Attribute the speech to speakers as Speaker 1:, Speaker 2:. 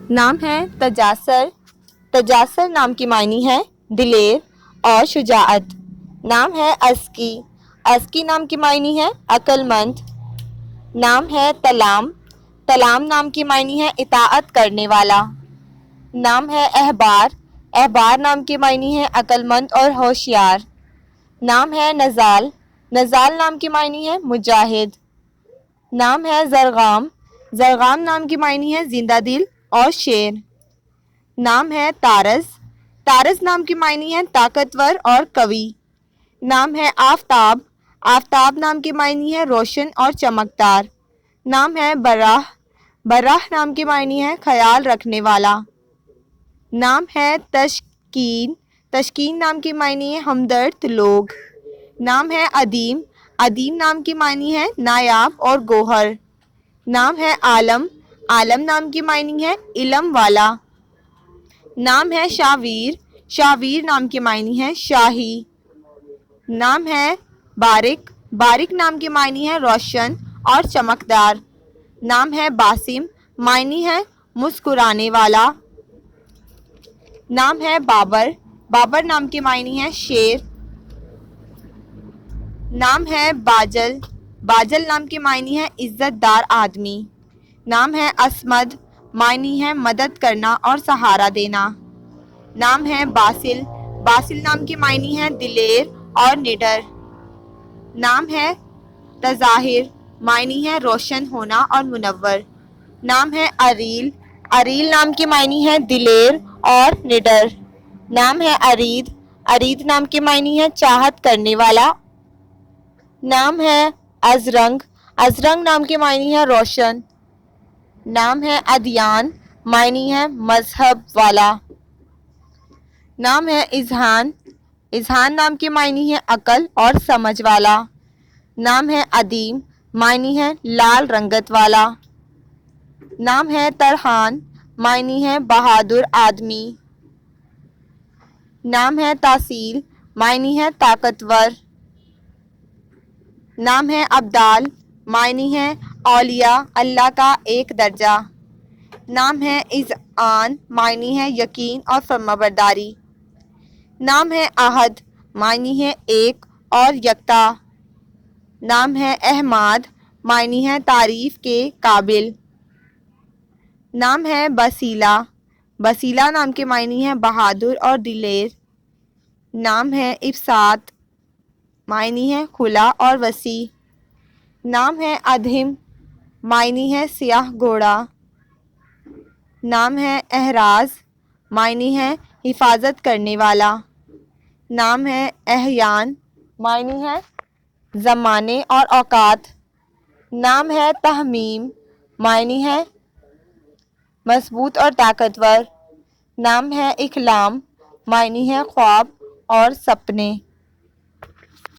Speaker 1: نام ہے تجاسر، تجاسر نام کی معنی ہے دلیر اور شجاعت۔ نام ہے ازکی، ازکی نام کی معنی ہے عقل مند۔ نام ہے تلام، تلام نام کی معنی ہے اطاعت کرنے والا۔ نام ہے احبار، احبار نام کی معنی ہے عقل مند اور ہوشیار۔ نام ہے نزال، نزال نام کی معنی ہے مجاہد۔ نام ہے زرغام، زرغام نام کی معنی ہے زندہ دل اور شیر۔ نام ہے تارس، تارس نام کی معنی ہے طاقتور اور قوی۔ نام ہے آفتاب، آفتاب نام کی معنی ہے روشن اور چمکدار۔ نام ہے براہ، براہ نام کی معنی ہے خیال رکھنے والا۔ نام ہے تشکین، تشکین نام کی معنی ہے ہمدرد لوگ۔ نام ہے عدیم، عدیم نام کی معنی ہے نایاب اور گوہر۔ نام ہے عالم، عالم نام کی معنی ہے علم والا۔ نام ہے شاویر، شاویر نام کی معنی ہے شاہی۔ نام ہے بارک، بارک نام کی معنی ہے روشن اور چمکدار۔ نام ہے باسم، معنی ہے مسکرانے والا۔ نام ہے بابر، بابر نام کی معنی ہے شیر۔ نام ہے باجل، باجل نام کی معنی ہے عزت دار آدمی۔ نام ہے اسمد، معنی ہے مدد کرنا اور سہارا دینا۔ نام ہے باسل، باسل نام کی معنی ہے دلیر اور نڈر۔ نام ہے تظاہر، معنی ہے روشن ہونا اور منور۔ نام ہے عریل، عریل نام کی معنی ہے دلیر اور نڈر۔ نام ہے ارید، ارید نام کی معنی ہے چاہت کرنے والا۔ نام ہے ازرنگ، ازرنگ نام کی معنی ہے روشن۔ نام ہے ادیان، معنی ہے مذہب والا۔ نام ہے اذہان، اذہان نام کی معنی ہے عقل اور سمجھ والا۔ نام ہے ادیم، معنی ہے لال رنگت والا۔ نام ہے ترحان، معنی ہے بہادر آدمی۔ نام ہے تاصیل، معنی ہے طاقتور۔ نام ہے ابدال، معنی ہے اولیاء اللہ کا ایک درجہ۔ نام ہے اذعان، معنی ہے یقین اور فرمانبرداری۔ نام ہے احد، معنی ہے ایک اور یکتا۔ نام ہے احماد، معنی ہے تعریف کے قابل۔ نام ہے بسیلہ، بسیلہ نام کے معنی ہے بہادر اور دلیر۔ نام ہے افسات، معنی ہے کھلا اور وسیع۔ نام ہے ادہم، معنی ہے سیاہ گھوڑا۔ نام ہے احراز، معنی ہے حفاظت کرنے والا۔ نام ہے احیان، معنی ہے زمانے اور اوقات۔ نام ہے تہمیم، معنی ہے مضبوط اور طاقتور۔ نام ہے احلام، معنی ہے خواب اور سپنے۔